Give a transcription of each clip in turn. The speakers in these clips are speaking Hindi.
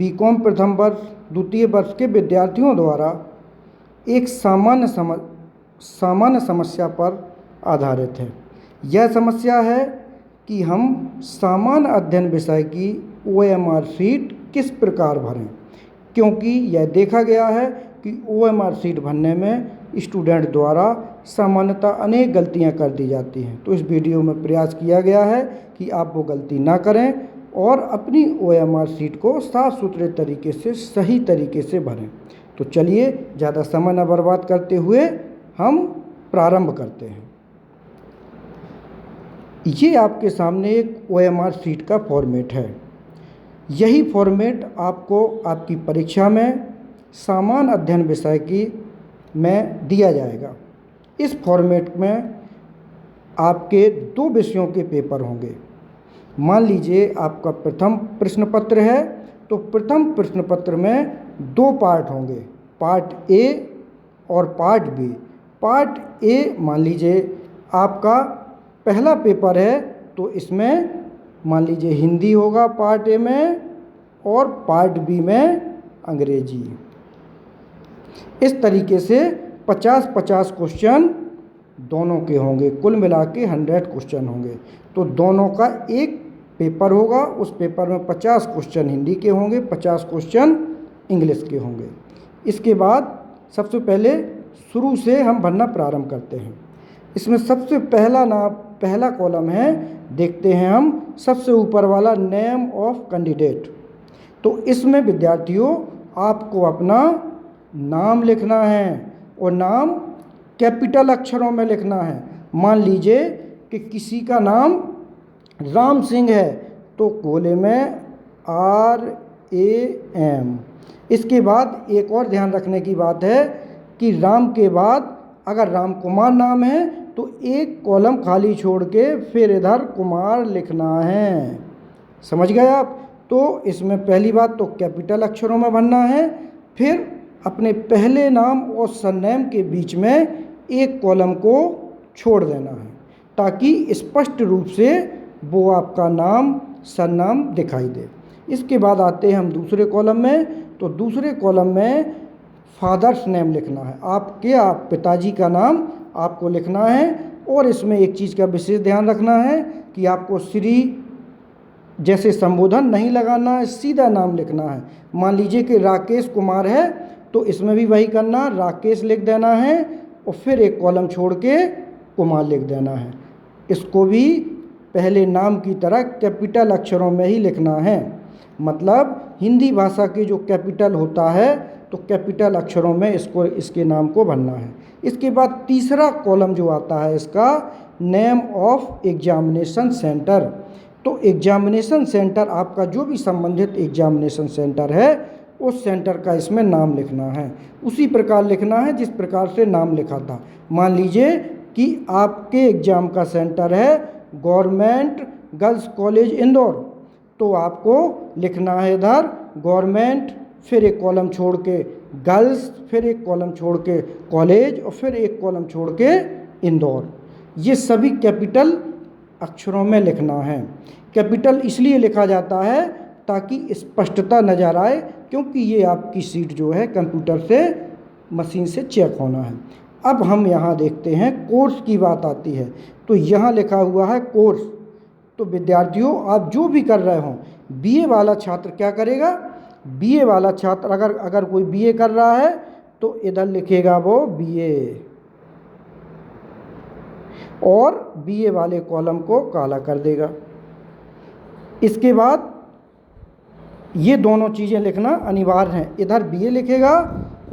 बीकॉम प्रथम वर्ष द्वितीय वर्ष के विद्यार्थियों द्वारा एक सामान्य समस्या पर आधारित है। यह समस्या है कि हम सामान्य अध्ययन विषय की OMR शीट किस प्रकार भरें, क्योंकि यह देखा गया है कि OMR शीट भरने में स्टूडेंट द्वारा सामान्यतः अनेक गलतियां कर दी जाती हैं। तो इस वीडियो में प्रयास किया गया है कि आप वो गलती ना करें और अपनी OMR शीट को साफ सुथरे तरीके से सही तरीके से भरें। तो चलिए ज़्यादा समय न बर्बाद करते हुए हम प्रारंभ करते हैं। ये आपके सामने एक OMR शीट का फॉर्मेट है। यही फॉर्मेट आपको आपकी परीक्षा में सामान्य अध्ययन विषय की में दिया जाएगा। इस फॉर्मेट में आपके 2 विषयों के पेपर होंगे। मान लीजिए आपका प्रथम प्रश्न पत्र है, तो प्रथम प्रश्न पत्र में 2 पार्ट होंगे, पार्ट ए और पार्ट बी। पार्ट ए मान लीजिए आपका पहला पेपर है, तो इसमें मान लीजिए हिंदी होगा पार्ट ए में और पार्ट बी में अंग्रेजी। इस तरीके से 50-50 क्वेश्चन दोनों के होंगे, कुल मिला के 100 क्वेश्चन होंगे। तो दोनों का एक पेपर होगा, उस पेपर में 50 क्वेश्चन हिंदी के होंगे, 50 क्वेश्चन इंग्लिश के होंगे। इसके बाद सबसे पहले शुरू से हम भरना प्रारंभ करते हैं। इसमें सबसे पहला कॉलम है, देखते हैं हम सबसे ऊपर वाला नेम ऑफ कैंडिडेट। तो इसमें विद्यार्थियों आपको अपना नाम लिखना है और नाम कैपिटल अक्षरों में लिखना है। मान लीजिए कि किसी का नाम राम सिंह है, तो गोले में RAM। इसके बाद एक और ध्यान रखने की बात है कि राम के बाद अगर राम कुमार नाम है तो एक कॉलम खाली छोड़ के फिर इधर कुमार लिखना है। समझ गए आप? तो इसमें पहली बात तो कैपिटल अक्षरों में भरना है, फिर अपने पहले नाम और सरनेम के बीच में एक कॉलम को छोड़ देना है, ताकि स्पष्ट रूप से वो आपका नाम सरनाम दिखाई दे। इसके बाद आते हैं हम दूसरे कॉलम में। तो दूसरे कॉलम में फादर्स नेम लिखना है, आप पिताजी का नाम आपको लिखना है। और इसमें एक चीज़ का विशेष ध्यान रखना है कि आपको श्री जैसे संबोधन नहीं लगाना है, सीधा नाम लिखना है। मान लीजिए कि राकेश कुमार है, तो इसमें भी वही करना, राकेश लिख देना है और फिर एक कॉलम छोड़ के कुमार लिख देना है। इसको भी पहले नाम की तरह कैपिटल अक्षरों में ही लिखना है। मतलब हिंदी भाषा के जो कैपिटल होता है, तो कैपिटल अक्षरों में इसके नाम को भरना है। इसके बाद तीसरा कॉलम जो आता है इसका नेम ऑफ एग्जामिनेशन सेंटर। तो एग्जामिनेशन सेंटर आपका जो भी संबंधित एग्जामिनेशन सेंटर है, उस सेंटर का इसमें नाम लिखना है। उसी प्रकार लिखना है जिस प्रकार से नाम लिखा था। मान लीजिए कि आपके एग्ज़ाम का सेंटर है गवर्नमेंट गर्ल्स कॉलेज इंदौर, तो आपको लिखना है इधर गवर्नमेंट, फिर एक कॉलम छोड़ के गर्ल्स, फिर एक कॉलम छोड़ के कॉलेज और फिर एक कॉलम छोड़ के इंदौर। ये सभी कैपिटल अक्षरों में लिखना है। कैपिटल इसलिए लिखा जाता है ताकि स्पष्टता नज़र आए, क्योंकि ये आपकी सीट जो है कंप्यूटर से मशीन से चेक होना है। अब हम यहाँ देखते हैं कोर्स की बात आती है। तो यहाँ लिखा हुआ है कोर्स। तो विद्यार्थियों आप जो भी कर रहे हों, BA वाला छात्र क्या करेगा, BA वाला छात्र अगर कोई BA कर रहा है तो इधर लिखेगा वो BA और BA वाले कॉलम को काला कर देगा। इसके बाद ये दोनों चीज़ें लिखना अनिवार्य है। इधर BA लिखेगा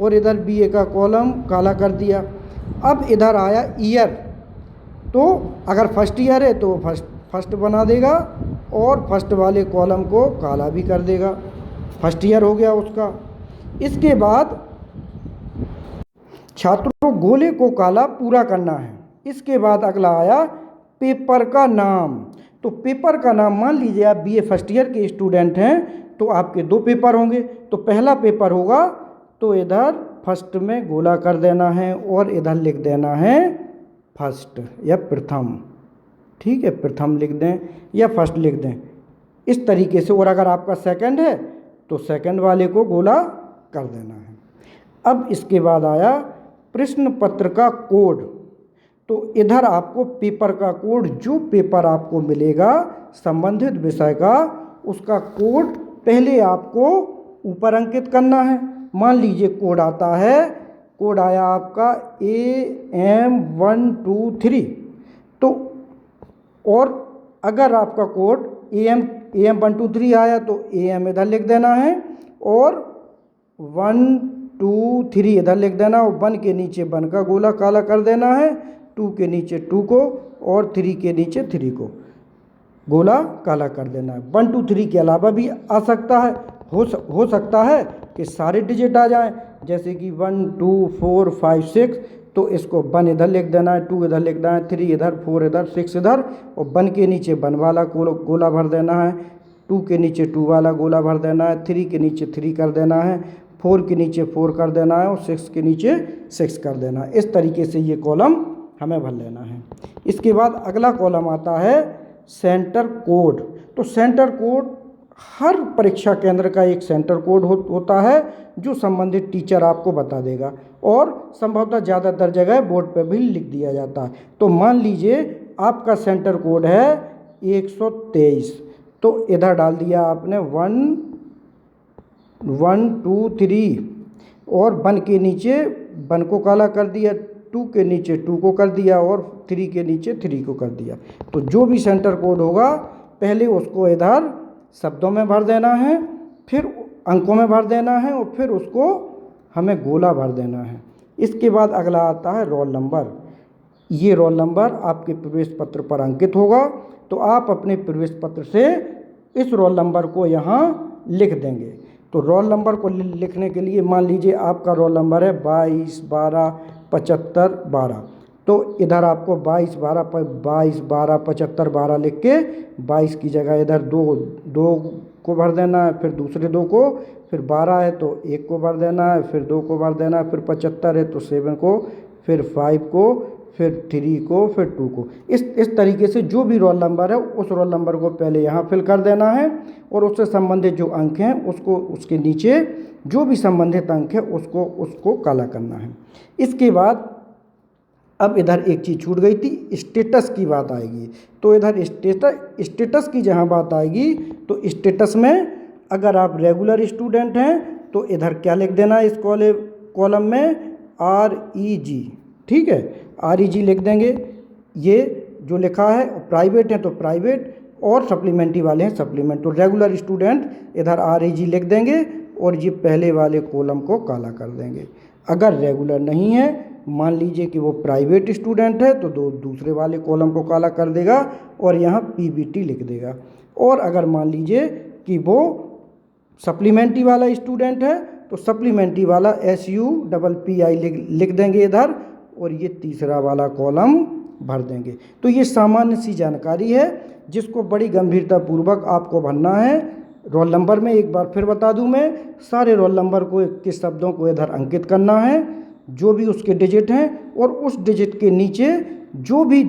और इधर BA का कॉलम काला कर दिया। अब इधर आया ईयर, तो अगर फर्स्ट ईयर है तो फर्स्ट बना देगा और फर्स्ट वाले कॉलम को काला भी कर देगा। फर्स्ट ईयर हो गया उसका। इसके बाद छात्रों को गोले को काला पूरा करना है। इसके बाद अगला आया पेपर का नाम। तो पेपर का नाम, मान लीजिए आप BA फर्स्ट ईयर के स्टूडेंट हैं, तो आपके 2 पेपर होंगे। तो पहला पेपर होगा तो इधर फर्स्ट में गोला कर देना है और इधर लिख देना है फर्स्ट या प्रथम। ठीक है, प्रथम लिख दें या फर्स्ट लिख दें इस तरीके से। और अगर आपका सेकंड है तो सेकंड वाले को गोला कर देना है। अब इसके बाद आया प्रश्न पत्र का कोड। तो इधर आपको पेपर का कोड, जो पेपर आपको मिलेगा संबंधित विषय का, उसका कोड पहले आपको ऊपर अंकित करना है। मान लीजिए कोड आता है, कोड आया आपका AM123। तो और अगर आपका कोड AM123 आया तो AM इधर लिख देना है और 1 2 3 इधर लिख देना, और 1 के नीचे 1 का गोला काला कर देना है, 2 के नीचे 2 को और 3 के नीचे 3 को गोला काला कर देना है। 1 2 3 के अलावा भी आ सकता है, हो सकता है कि सारे डिजिट आ जाएं, जैसे कि 1 2 4 5 6। तो इसको 1 इधर लिख देना है, 2 इधर लिख देना है, 3 इधर, 4 इधर, 6 इधर, और 1 के नीचे 1 वाला गोला भर देना है, 2 के नीचे 2 वाला गोला भर देना है, 3 के नीचे 3 कर देना है, 4 के नीचे 4 कर देना है, और 6 के नीचे 6 कर देना है। इस तरीके से ये कॉलम हमें भर लेना है। इसके बाद अगला कॉलम आता है सेंटर कोड। तो सेंटर कोड, हर परीक्षा केंद्र का एक सेंटर कोड होता है जो संबंधित टीचर आपको बता देगा, और संभवतः ज़्यादातर जगह बोर्ड पर भी लिख दिया जाता है। तो मान लीजिए आपका सेंटर कोड है 123, तो इधर डाल दिया आपने 1 1 2 3, और 1 के नीचे 1 को काला कर दिया, 2 के नीचे 2 को कर दिया, और 3 के नीचे 3 को कर दिया। तो जो भी सेंटर कोड होगा पहले उसको इधर शब्दों में भर देना है, फिर अंकों में भर देना है, और फिर उसको हमें गोला भर देना है। इसके बाद अगला आता है रोल नंबर। ये रोल नंबर आपके प्रवेश पत्र पर अंकित होगा, तो आप अपने प्रवेश पत्र से इस रोल नंबर को यहाँ लिख देंगे। तो रोल नंबर को लिखने के लिए मान लीजिए आपका रोल नंबर है 22 12 75 12। तो इधर आपको 22 12 75 12 लिख के 22 की जगह इधर 2 को भर देना है, फिर दूसरे 2 को, फिर 12 है तो 1 को भर देना है, फिर 2 को भर देना है, फिर 75 है तो 7 को, फिर 5 को, फिर 3 को, फिर 2 को। इस तरीके से जो भी रोल नंबर है उस रोल नंबर को पहले यहाँ फिल कर देना है, और उससे संबंधित जो अंक हैं उसको, उसके नीचे जो भी संबंधित अंक है उसको काला करना है। इसके बाद अब इधर एक चीज़ छूट गई थी, स्टेटस की बात आएगी। तो इधर स्टेटस की जहाँ बात आएगी तो स्टेटस में अगर आप रेगुलर स्टूडेंट हैं तो इधर क्या लिख देना है, इस कॉलम में REG, ठीक है, REG लिख देंगे। ये जो लिखा है प्राइवेट है तो प्राइवेट, और सप्लीमेंट्री वाले हैं सप्लीमेंट। तो रेगुलर स्टूडेंट इधर REG लिख देंगे, और ये पहले वाले कॉलम को काला कर देंगे। अगर रेगुलर नहीं है, मान लीजिए कि वो प्राइवेट स्टूडेंट है, तो दूसरे वाले कॉलम को काला कर देगा और यहाँ PBT लिख देगा। और अगर मान लीजिए कि वो सप्लीमेंट्री वाला स्टूडेंट है तो सप्लीमेंट्री वाला SUPPI लिख देंगे इधर, और ये तीसरा वाला कॉलम भर देंगे। तो ये सामान्य सी जानकारी है जिसको बड़ी गंभीरतापूर्वक आपको भरना है। रोल नंबर में एक बार फिर बता दूं मैं, सारे रोल नंबर को के शब्दों को इधर अंकित करना है, जो भी उसके डिजिट हैं, और उस डिजिट के नीचे जो भी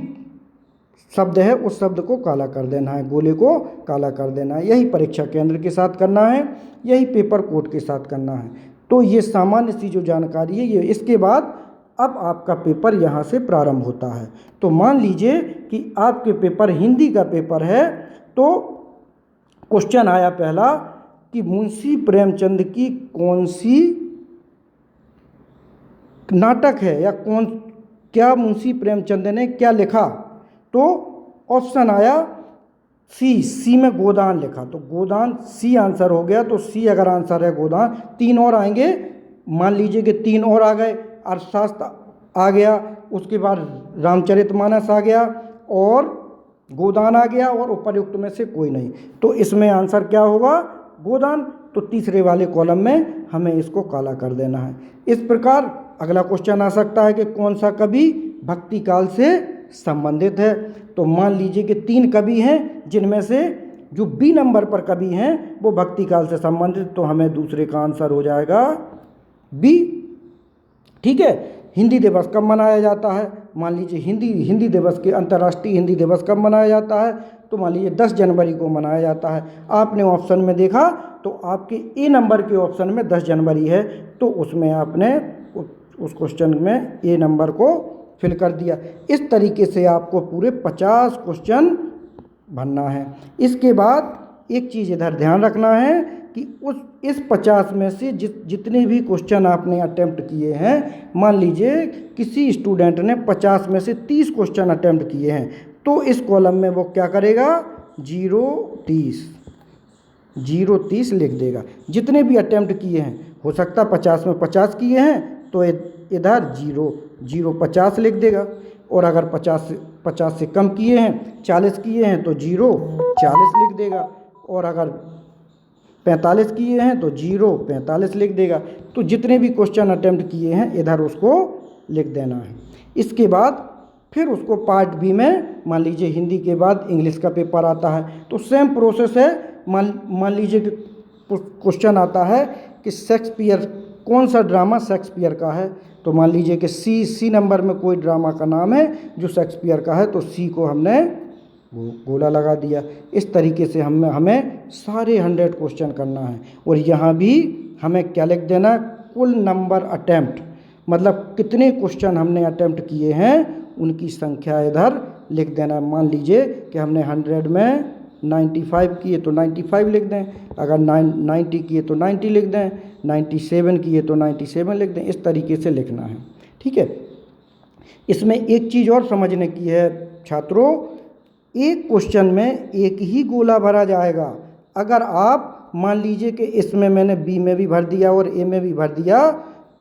शब्द है उस शब्द को काला कर देना है, गोले को काला कर देना है। यही परीक्षा केंद्र के साथ करना है, यही पेपर कोड के साथ करना है। तो ये सामान्य सी जो जानकारी है ये। इसके बाद अब आपका पेपर यहाँ से प्रारंभ होता है। तो मान लीजिए कि आपके पेपर हिंदी का पेपर है, तो क्वेश्चन आया पहला कि मुंशी प्रेमचंद की कौन सी नाटक है, या क्या मुंशी प्रेमचंद ने क्या लिखा। तो ऑप्शन आया सी में गोदान लिखा, तो गोदान सी आंसर हो गया। तो सी अगर आंसर है गोदान, 3 और आएंगे, मान लीजिए कि 3 और आ गए, अर्थशास्त्र आ गया, उसके बाद रामचरितमानस आ गया, और गोदान आ गया, और उपर्युक्त में से कोई नहीं। तो इसमें आंसर क्या होगा, गोदान। तो तीसरे वाले कॉलम में हमें इसको काला कर देना है। इस प्रकार अगला क्वेश्चन आ सकता है कि कौन सा कवि भक्ति काल से संबंधित है। तो मान लीजिए कि 3 कवि हैं, जिनमें से जो B नंबर पर कवि हैं वो भक्ति काल से संबंधित, तो हमें दूसरे का आंसर हो जाएगा B। ठीक है। हिंदी दिवस कब मनाया जाता है? मान लीजिए हिंदी दिवस के अंतर्राष्ट्रीय हिंदी दिवस कब मनाया जाता है? तो मान लीजिए 10 जनवरी को मनाया जाता है। आपने ऑप्शन में देखा तो आपके ए नंबर के ऑप्शन में 10 जनवरी है, तो उसमें आपने उस क्वेश्चन में ए नंबर को फिल कर दिया। इस तरीके से आपको पूरे 50 क्वेश्चन भरना है। इसके बाद एक चीज़ इधर ध्यान रखना है कि इस 50 में से जितने भी क्वेश्चन आपने अटेम्प्ट किए हैं, मान लीजिए किसी स्टूडेंट ने 50 में से 30 क्वेश्चन अटेम्प्ट किए हैं, तो इस कॉलम में वो क्या करेगा? 0-30 लिख देगा। जितने भी अटेम्प्ट किए हैं, हो सकता 50 में 50 किए हैं तो इधर 50 लिख देगा, और अगर 50 से कम किए हैं, 40 किए हैं तो 40 लिख देगा, और अगर 45 किए हैं तो 45 लिख देगा। तो जितने भी क्वेश्चन अटेम्प्ट किए हैं इधर उसको लिख देना है। इसके बाद फिर उसको पार्ट बी में, मान लीजिए हिंदी के बाद इंग्लिश का पेपर आता है, तो सेम प्रोसेस है। मान लीजिए कि क्वेश्चन आता है कि शेक्सपियर, कौन सा ड्रामा शेक्सपियर का है, तो मान लीजिए कि सी नंबर में कोई ड्रामा का नाम है जो शेक्सपियर का है, तो सी को हमने गोला लगा दिया। इस तरीके से हमें सारे 100 क्वेश्चन करना है। और यहाँ भी हमें क्या लिख देना? कुल नंबर अटेम्प्ट, मतलब कितने क्वेश्चन हमने अटेम्प्ट किए हैं उनकी संख्या इधर लिख देना। मान लीजिए कि हमने 100 में 95 किए तो 95 लिख दें, अगर 90 किए तो 90 लिख दें, 97 किए तो 97 लिख दें। इस तरीके से लिखना है, ठीक है। इसमें एक चीज़ और समझने की है छात्रों, एक क्वेश्चन में एक ही गोला भरा जाएगा। अगर आप मान लीजिए कि इसमें मैंने बी में भी भर दिया और ए में भी भर दिया,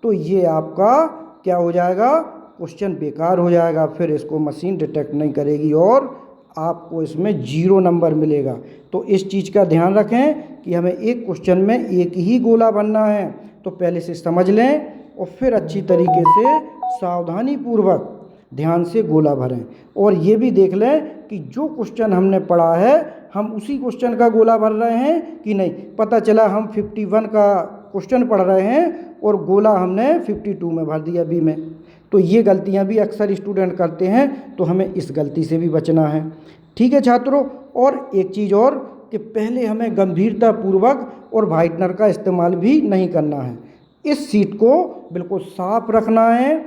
तो ये आपका क्या हो जाएगा? क्वेश्चन बेकार हो जाएगा, फिर इसको मशीन डिटेक्ट नहीं करेगी और आपको इसमें 0 नंबर मिलेगा। तो इस चीज़ का ध्यान रखें कि हमें एक क्वेश्चन में एक ही गोला भरना है। तो पहले से समझ लें और फिर अच्छी तरीके से सावधानीपूर्वक ध्यान से गोला भरें। और ये भी देख लें कि जो क्वेश्चन हमने पढ़ा है हम उसी क्वेश्चन का गोला भर रहे हैं कि नहीं। पता चला हम 51 का क्वेश्चन पढ़ रहे हैं और गोला हमने 52 में भर दिया बी में, तो ये गलतियां भी अक्सर स्टूडेंट करते हैं, तो हमें इस गलती से भी बचना है, ठीक है छात्रों। और एक चीज़ और कि पहले हमें गंभीरतापूर्वक और व्हाइटनर का इस्तेमाल भी नहीं करना है। इस सीट को बिल्कुल साफ रखना है,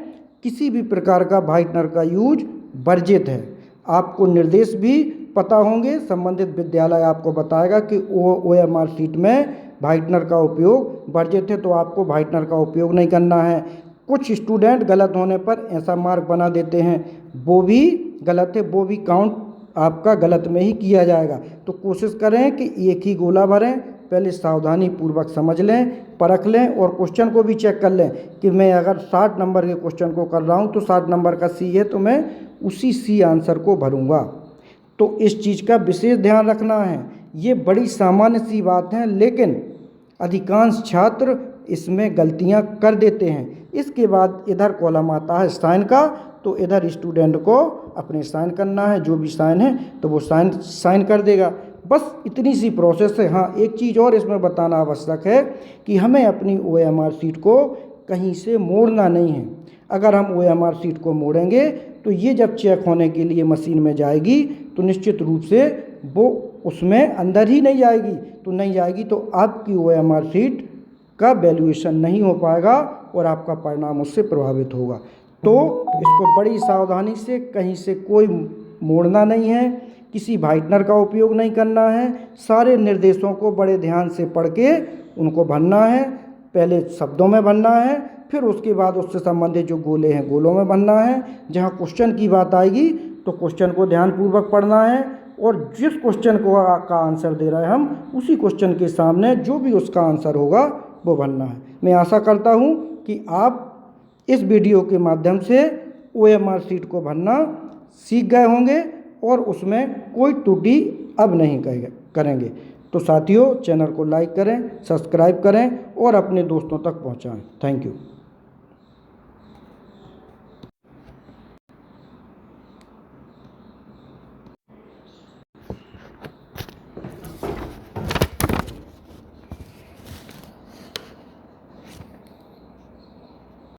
किसी भी प्रकार का व्हाइटनर का यूज वर्जित है। आपको निर्देश भी पता होंगे, संबंधित विद्यालय आपको बताएगा कि OMR सीट में व्हाइटनर का उपयोग वर्जित है, तो आपको व्हाइटनर का उपयोग नहीं करना है। कुछ स्टूडेंट गलत होने पर ऐसा मार्क बना देते हैं, वो भी गलत है, वो भी काउंट आपका गलत में ही किया जाएगा। तो कोशिश करें कि एक ही गोला भरें, पहले सावधानी पूर्वक समझ लें, परख लें और क्वेश्चन को भी चेक कर लें कि मैं अगर 60 नंबर के क्वेश्चन को कर रहा हूं तो 60 नंबर का सी है तो मैं उसी सी आंसर को भरूंगा। तो इस चीज़ का विशेष ध्यान रखना है। ये बड़ी सामान्य सी बात है, लेकिन अधिकांश छात्र इसमें गलतियां कर देते हैं। इसके बाद इधर कॉलम आता है साइन का, तो इधर स्टूडेंट को अपने साइन करना है, जो भी साइन है तो वो साइन कर देगा। बस इतनी सी प्रोसेस है। हाँ, एक चीज़ और इसमें बताना आवश्यक है कि हमें अपनी OMR सीट को कहीं से मोड़ना नहीं है। अगर हम OMR सीट को मोड़ेंगे तो ये जब चेक होने के लिए मशीन में जाएगी तो निश्चित रूप से वो उसमें अंदर ही नहीं जाएगी, तो नहीं जाएगी तो आपकी OMR सीट का वैल्यूएशन नहीं हो पाएगा और आपका परिणाम उससे प्रभावित होगा। तो इसको बड़ी सावधानी से, कहीं से कोई मोड़ना नहीं है, किसी व्हाइटनर का उपयोग नहीं करना है। सारे निर्देशों को बड़े ध्यान से पढ़ के उनको भरना है। पहले शब्दों में भरना है, फिर उसके बाद उससे संबंधित जो गोले हैं गोलों में भरना है। जहाँ क्वेश्चन की बात आएगी तो क्वेश्चन को ध्यानपूर्वक पढ़ना है और जिस क्वेश्चन का आंसर दे रहा है हम उसी क्वेश्चन के सामने जो भी उसका आंसर होगा वो भरना है। मैं आशा करता हूँ कि आप इस वीडियो के माध्यम से OMR सीट को भरना सीख गए होंगे और उसमें कोई त्रुटि अब नहीं करेंगे। तो साथियों, चैनल को लाइक करें, सब्सक्राइब करें और अपने दोस्तों तक पहुंचाएं। Thank you.